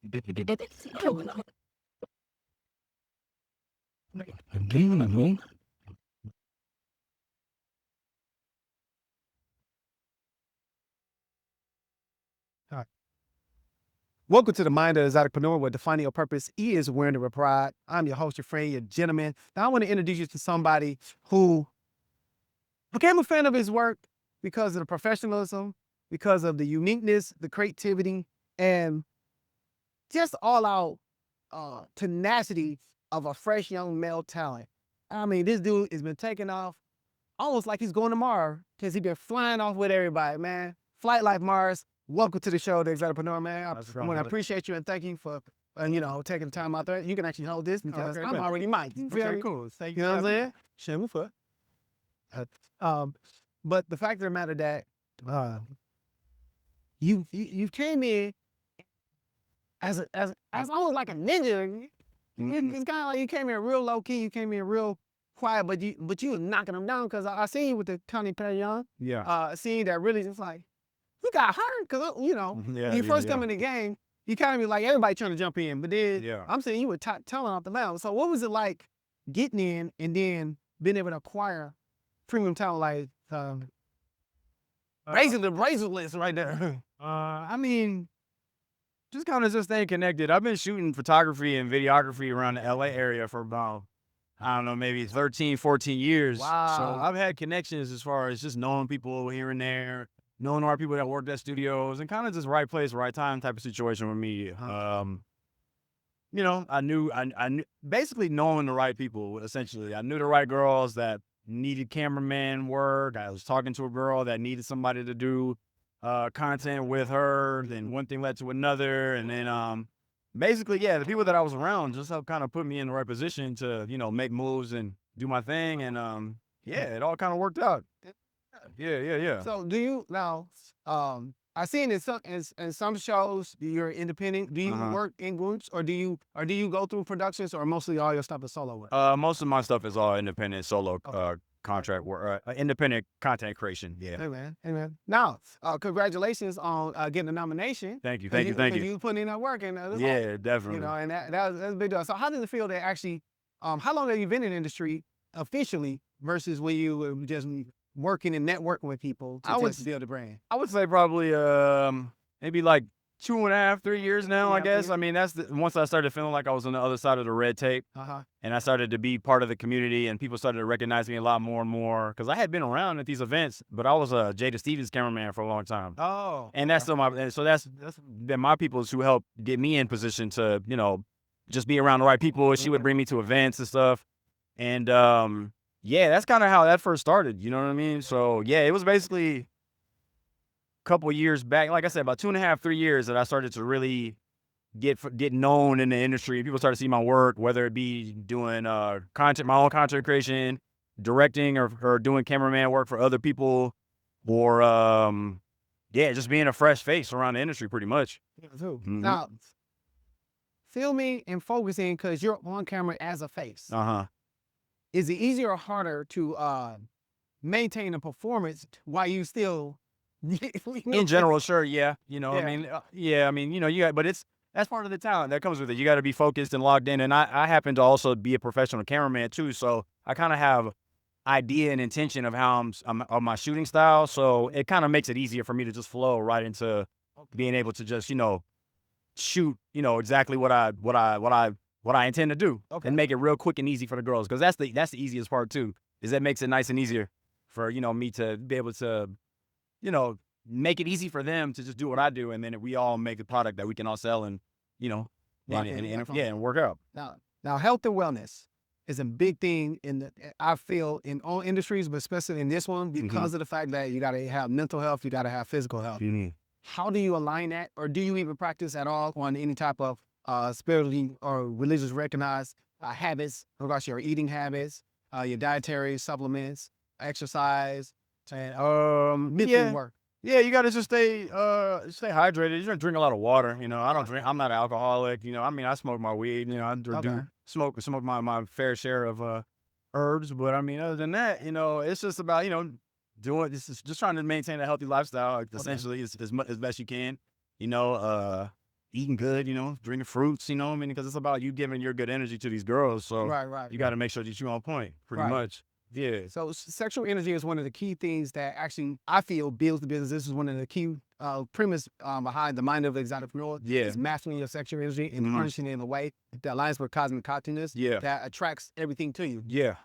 All right. Welcome to the Mind of the Exoticpreneur, where defining your purpose is wearing the pride. I'm your host, your friend, your gentleman. Now I want to introduce you to somebody who became a fan of his work because of the professionalism, because of the uniqueness, the creativity, and just all out tenacity of a fresh young male talent. I mean, this dude has been taking off almost like he's going to Mars because he's been flying off with everybody, man. Flight Life Mars, welcome to the show, The Exoticpreneur, man. I want to appreciate you and thank you for, taking the time out there. You can actually hold this because I'm already mic'd. Okay, cool. Thank You you. know what I'm saying? Um, but the fact of the matter that you came in as almost like a ninja. It's kind of like you came in real low key. You came in real quiet, but you was knocking them down because I seen you with the Connie Perignon. Yeah. Scene that really just like you got hurt because when you first come in the game, you kind of be like everybody trying to jump in, but then I'm saying you were telling off the mound. So what was it like getting in and then being able to acquire premium talent like basically the bracelets right there? I mean, just kind of just staying connected. I've been shooting photography and videography around the LA area for about, I don't know, maybe 13, 14 years. Wow. So I've had connections as far as just knowing people here and there, knowing our people that worked at studios, and kind of just right place, right time type of situation with me. I knew basically knowing the right people, essentially. I knew the right girls that needed cameraman work. I was talking to a girl that needed somebody to do content with her. Then one thing led to another. And then basically, the people that I was around just helped kind of put me in the right position to, make moves and do my thing. And it all kind of worked out. Yeah. So do you now? I seen in some shows you're independent. Do you work in groups or do you go through productions or mostly all your stuff is solo work? Most of my stuff is all independent solo contract work, independent content creation. Yeah. Hey man. Now, congratulations on getting the nomination. Thank you. You putting in that work and Definitely. and that's a big deal. So how does it feel that actually? How long have you been in the industry officially versus when you were just working and networking with people to build a brand? I would say probably maybe like 2.5, 3 years now, I guess. I mean, once I started feeling like I was on the other side of the red tape, and I started to be part of the community, and people started to recognize me a lot more and more, because I had been around at these events, but I was a Jada Stevens cameraman for a long time. Oh. And that's still that's been my peoples who helped get me in position to, just be around the right people. She would bring me to events and stuff. And that's kind of how that first started. You know what I mean? So it was basically a couple of years back, like I said, about 2.5, 3 years that I started to really get known in the industry. People started to see my work, whether it be doing content, my own content creation, directing, or doing cameraman work for other people, or just being a fresh face around the industry, pretty much. Yeah, too. Now, filming and focusing because you're on camera as a face. Is it easier or harder to maintain a performance while you still? In general, sure, yeah. I mean, but that's part of the talent that comes with it. You got to be focused and logged in. And I happen to also be a professional cameraman too, so I kind of have idea and intention of how of my shooting style. So it kind of makes it easier for me to just flow right into being able to just shoot exactly what I intend to do, and make it real quick and easy for the girls, because that's the easiest part too. Is that makes it nice and easier for me to be able to make it easy for them to just do what I do, and then we all make a product that we can all sell and and work out. Now, health and wellness is a big thing I feel in all industries, but especially in this one because of the fact that you got to have mental health, you got to have physical health. How do you align that, or do you even practice at all on any type of spiritually or religious recognized habits, in regards to your eating habits, your dietary supplements, exercise, and mental work? Yeah, you gotta just stay hydrated. You gotta drink a lot of water. I don't drink. I'm not an alcoholic. I mean, I smoke my weed. I do smoke my fair share of herbs. But I mean, other than that, it's just about this is just trying to maintain a healthy lifestyle, essentially, as best you can. eating good, drinking fruits, I mean, because it's about you giving your good energy to these girls. So Right. you got to make sure that you're on point, pretty Right. much. Yeah. So sexual energy is one of the key things that actually I feel builds the business. This is one of the key premise behind the mind of the exoticpreneur. Yeah. Is mastering your sexual energy and Mhm. punishing it in a way that aligns with cosmic consciousness. Yeah. That attracts everything to you. Yeah.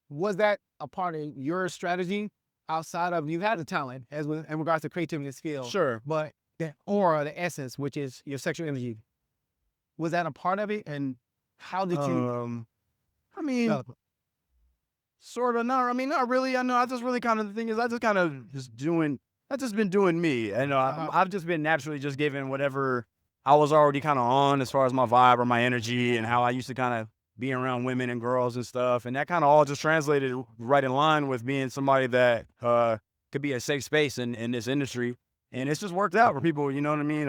Was that a part of your strategy outside of you had the talent as in regards to creativity and skill? Sure. But the aura, the essence, which is your sexual energy, was that a part of it? And how did you I mean, develop it? sort of. No, I mean, not really. I know. I just really kind of the thing is, I just kind of just doing. I just been doing me. I know. I've just been naturally just giving whatever I was already kind of on as far as my vibe or my energy and how I used to kind of be around women and girls and stuff, and that kind of all just translated right in line with being somebody that could be a safe space in this industry, and it's just worked out for people. You know what I mean?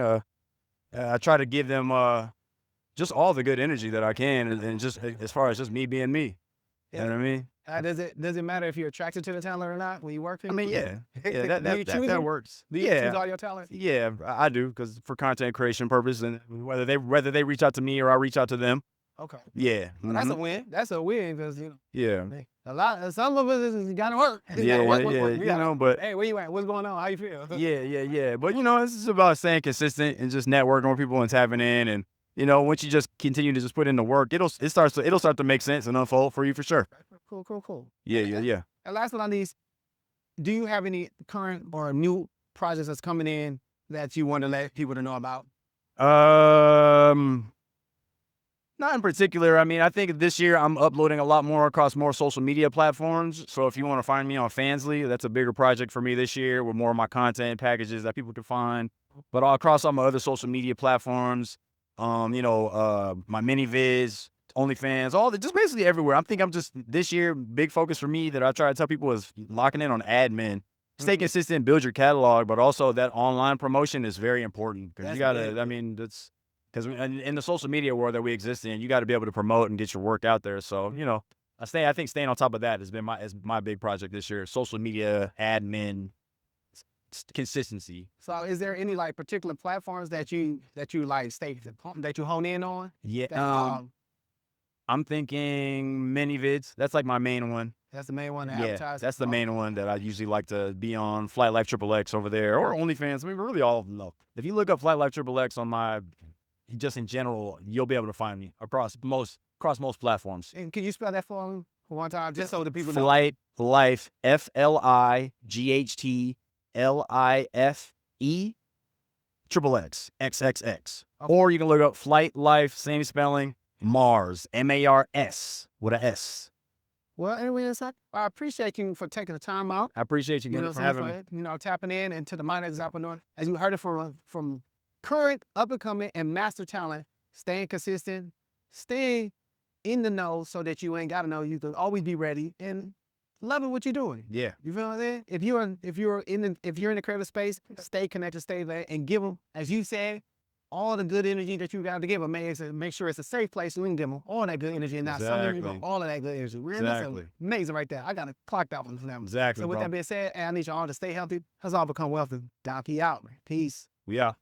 I try to give them just all the good energy that I can, and just as far as just me being me. You know what I mean? Does it matter if you're attracted to the talent or not when you work? I mean, yeah, Do you that choose it? works. Do you choose all your talent? Yeah, I do because for content creation purpose, and whether they reach out to me or I reach out to them. Okay. Yeah, Well, that's a win. That's a win because yeah, some of us is gotta work. yeah, but Hey, where you at? What's going on? How you feel? yeah. But it's just about staying consistent and just networking with people and tapping in, and once you just continue to just put in the work, it'll start to make sense and unfold for you for sure. Cool. Yeah. And last but not least, do you have any current or new projects that's coming in that you want to let people to know about? Not in particular. I mean, I think this year I'm uploading a lot more across more social media platforms. So if you want to find me on Fansly, that's a bigger project for me this year with more of my content packages that people can find. But all across all my other social media platforms, my mini vids, OnlyFans, just basically everywhere. I'm just this year, big focus for me that I try to tell people is locking in on admin. Stay consistent, build your catalog, but also that online promotion is very important because you gotta. I mean, that's because in the social media world that we exist in, you got to be able to promote and get your work out there. So I think staying on top of that has been my big project this year. Social media admin consistency. So is there any like particular platforms that you like that you hone in on? Yeah. I'm thinking ManyVids. That's like my main one. That's the main one to Yeah, advertise? that's the main one that I usually like to be on. Flight Life XXX over there, or OnlyFans. I mean, really all of them though. If you look up Flight Life XXX on just in general, you'll be able to find me across most platforms. And can you spell that for me one time, just so the people know? Flight Life, FLIGHTLIFE XXX XXX. Okay. Or you can look up Flight Life, same spelling, Mars, MARS with an S. Well, anyway, I appreciate you for taking the time out. I appreciate you for having me. Tapping in into the mind of the entrepreneur. As you heard it from current, up and coming, and master talent, staying consistent, staying in the know so that you ain't gotta know. You can always be ready and loving what you're doing. Yeah. You feel what I'm saying? If you're in the creative space, stay connected, stay there, and give them, as you said, all the good energy that you got to give them. Make sure it's a safe place so we can give them all that good energy and not some of them, all of that good energy. Man, Exactly. That's amazing right there. I got to clock that one for them. Exactly. So with that being said, I need you all to stay healthy. Has all become wealthy. Donkey out, man. Peace. We out.